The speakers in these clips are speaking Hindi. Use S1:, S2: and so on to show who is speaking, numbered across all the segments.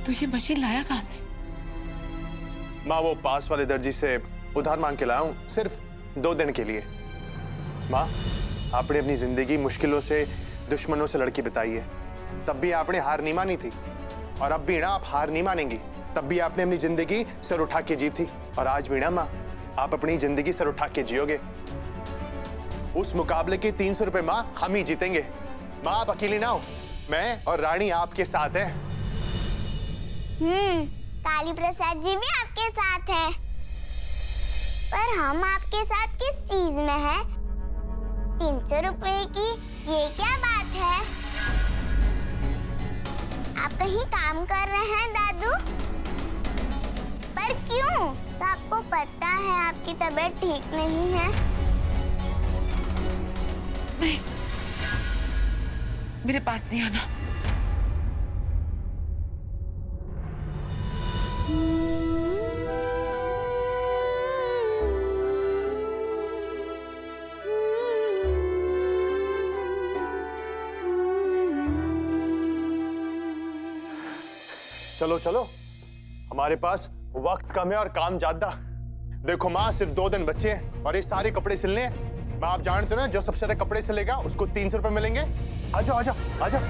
S1: तो ये मशीन लाया कहाँ से?
S2: माँ वो पास वाले दर्जी से उधार मांग के लाया हूँ, सिर्फ 2 दिन के लिए। माँ, आपने अपनी जिंदगी मुश्किलों से, दुश्मनों से लड़की बिताई है, तब भी आपने हार नहीं मानी थी। और अब भी ना आप हार नहीं मानेंगी, तब भी आपने अपनी जिंदगी सर उठा के जी थी। और आज भी ना माँ, आप अपनी जिंदगी सर उठा के जियोगे। उस मुकाबले के 300 रुपए माँ हम ही जीतेंगे। माँ आप अकेली ना हो, मैं और रानी आपके साथ हैं।
S3: काली प्रसाद जी भी आपके साथ हैं। पर हम आपके साथ किस चीज में हैं? 300 रुपए की ये क्या बात है? आप कहीं काम कर रहे हैं दादू? पर क्यों? तो आपको पता है आपकी तबीयत ठीक नहीं है।
S1: नहीं, मेरे पास नहीं आना।
S2: चलो चलो, हमारे पास वक्त कम है और काम ज्यादा। देखो माँ, सिर्फ 2 दिन बचे हैं और ये सारे कपड़े सिलने हैं। माँ आप जानते हो ना, जो सबसे ज्यादा कपड़े सिलेगा उसको 300 रुपए मिलेंगे। आजा आजा आजा।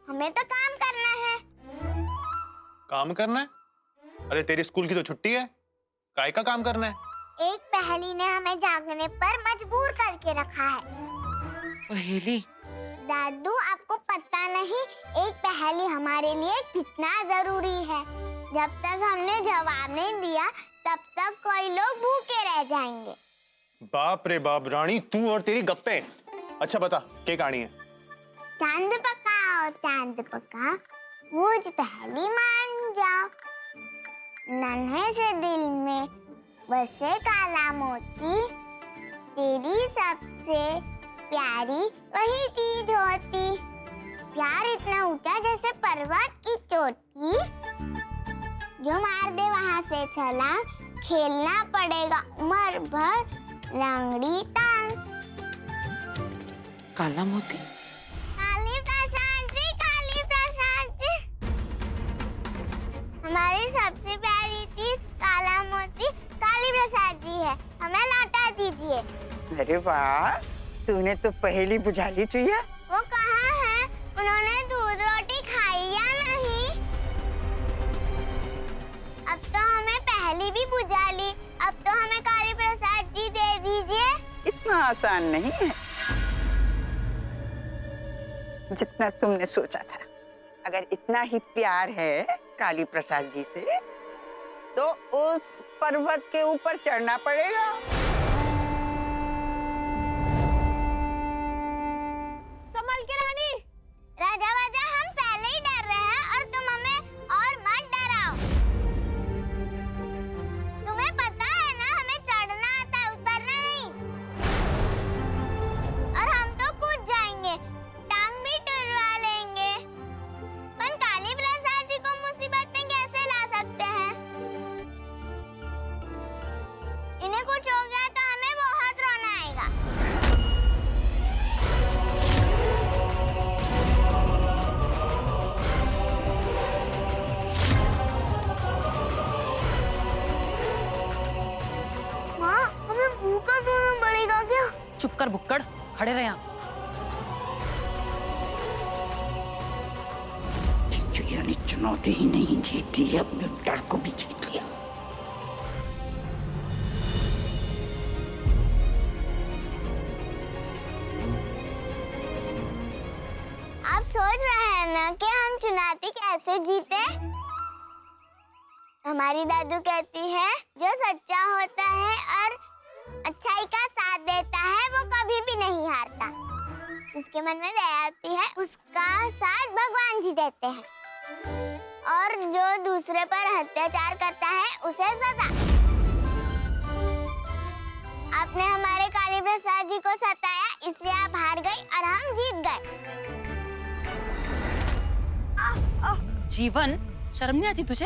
S3: हमें तो काम करना है।
S2: काम करना है? अरे तेरी स्कूल की तो छुट्टी है, काय का काम करना है?
S3: एक पहेली ने हमें जागने पर मजबूर करके रखा है।
S1: पहेली?
S3: दादू आपको पता नहीं एक पहेली हमारे लिए कितना जरूरी है। जब तक हमने जवाब नहीं दिया तब तक कोई लोग भूखे रह जाएंगे।
S2: बाप रे बाप रानी, तू और तेरी गप्पे। अच्छा बता, क्या कहानी है?
S3: चांद पका और चांद पका, मुझ पहेली मान जाओ। नन्हे से दिल में बसे काला मोती, तेरी सबसे प्यारी वही चीज होती। प्यार इतना ऊंचा जैसे पर्वत की चोटी, जो मार दे वहां से छलांग, खेलना पड़ेगा उम्र भर लंगड़ी टांग।
S1: काला मोती?
S3: काली प्रसाद जी, काली प्रसाद जी, हमारी सबसे प्यारी चीज काला मोती काली प्रसाद जी है, हमें लौटा दीजिए।
S4: अरे वाह, तूने तो पहेली बुझा ली चुईया।
S3: वो कहाँ है? उन्होंने दूध रोटी खाई या नहीं? अब तो हमें पहेली भी बुझा ली, अब तो हमें काली प्रसाद जी दे दीजिए।
S4: इतना आसान नहीं है जितना तुमने सोचा था। अगर इतना ही प्यार है काली प्रसाद जी से, तो उस पर्वत के ऊपर चढ़ना पड़ेगा।
S3: संभल के रानी। राजा वाजा, हम पहले ही डर रहे हैं और तुम हमें और मत डराओ। तुम्हें पता है ना, हमें चढ़ना आता है, उतरना नहीं।
S5: चुप कर बुक्कड़, खड़े रहे यहाँ।
S4: इस चुईया ने चुनौती ही नहीं जीती, अपने डर को भी जीत लिया।
S3: आप सोच रहे हैं ना कि हम चुनौती कैसे जीते? हमारी दादू कहती है जो सच्चा होता है और अच्छाई का साथ देता है वो कभी भी नहीं हारता। जिसके मन में दया होती है उसका साथ भगवान जी देते हैं और जो दूसरे पर अत्याचार करता है उसे सजा। आपने हमारे काली प्रसाद जी को सताया इसलिए आप हार गई और हम जीत गए।
S5: जीवन, शर्म नहीं आती तुझे?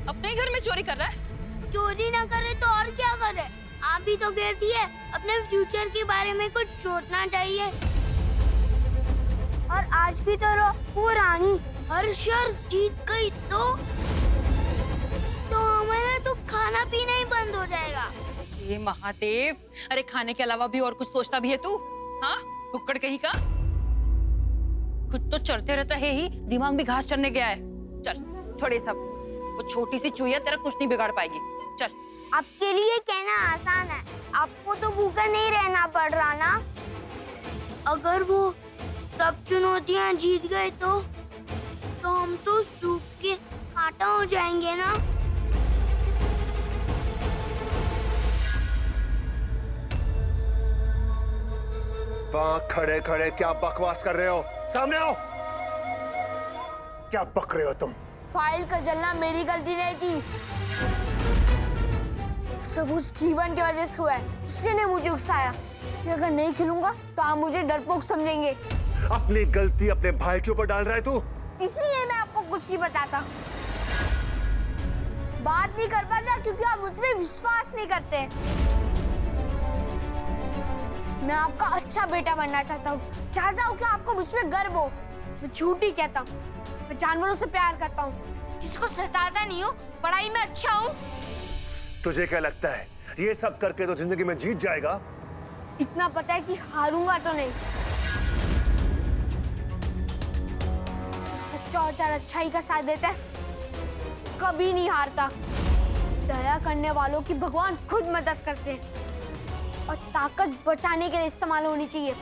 S5: अपने ही घर में चोरी कर रहा है।
S3: चोरी ना करे तो और क्या करे? आप भी तो कहती है अपने फ्यूचर के बारे में कुछ सोचना चाहिए। और आज की तरह वो रानी हर शर्त जीत गई तो हमारा तो खाना पीना ही बंद हो जाएगा।
S5: ये महादेव, अरे खाने के अलावा भी और कुछ सोचता भी है तू? हाँ, कुक्कड़ कहीं का। खुद तो चढ़ते रहता है ही, दिमाग भी घास चढ़ने गया है। चल छोड़े सब, वो छोटी सी चूहिया तेरा कुछ नहीं बिगाड़ पाएगी। चल।
S3: आपके लिए कहना आसान है, आपको तो भूखा नहीं रहना पड़ रहा ना। अगर वो सब चुनौतियां जीत गए तो हम तो सूख के आटा हो जाएंगे ना।
S2: वहां खड़े खड़े क्या बकवास कर रहे हो? सामने आओ। क्या बक रहे हो तुम?
S3: फाइल का जलना मेरी गलती नहीं थी, सब उस जीवन की वजह से हुआ है। उसने ने मुझे उकसाया कि अगर नहीं खिलूंगा तो आप मुझे डरपोक समझेंगे।
S2: अपनी गलती अपने भाई के ऊपर डाल रहा है तू?
S3: इसलिए मैं आपको कुछ नहीं बताता, बात नहीं कर पाता क्योंकि आप मुझ पे विश्वास नहीं करते। मैं आपका अच्छा बेटा बनना चाहता हूँ कि आपको मुझ पे गर्व हो। मैं झूठ ही कहता हूँ, मैं जानवरों से प्यार करता हूँ, किसको सताता नहीं हूँ, पढ़ाई में अच्छा हूँ।
S2: तुझे क्या लगता है ये सब करके तो जिंदगी में जीत जाएगा?
S3: इतना पता है कि हारूंगा तो नहीं। जो सच्चा होता है, अच्छाई का साथ देता है, कभी नहीं हारता। दया करने वालों की भगवान खुद मदद करते हैं और ताकत बचाने के लिए इस्तेमाल होनी चाहिए,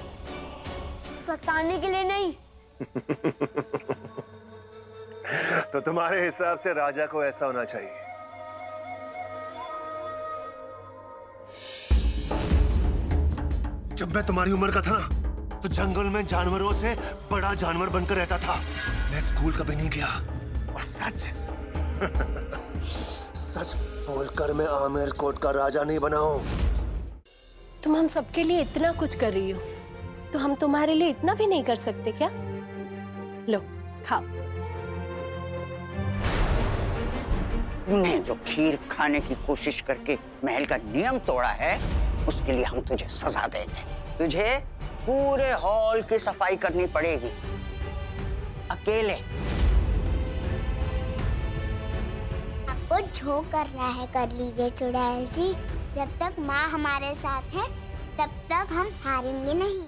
S3: सताने के लिए नहीं।
S2: तो तुम्हारे हिसाब से राजा को ऐसा होना चाहिए। जब मैं तुम्हारी उम्र का था ना तो जंगल में जानवरों से बड़ा जानवर बनकर रहता था। मैं स्कूल कभी नहीं गया और सच सच बोलकर मैं आमेर कोट का राजा नहीं बना हूं।
S6: तुम हम सबके लिए इतना कुछ कर रही हो तो हम तुम्हारे लिए इतना भी नहीं कर सकते क्या? लो खाओ।
S4: तूने जो खीर खाने की कोशिश करके महल का नियम तोड़ा है उसके लिए हम तुझे सजा देंगे। तुझे पूरे हॉल की सफाई करनी पड़ेगी अकेले।
S3: आपको जो करना है कर लीजिए चुड़ैल जी, जब तक माँ हमारे साथ है तब तक हम हारेंगे नहीं।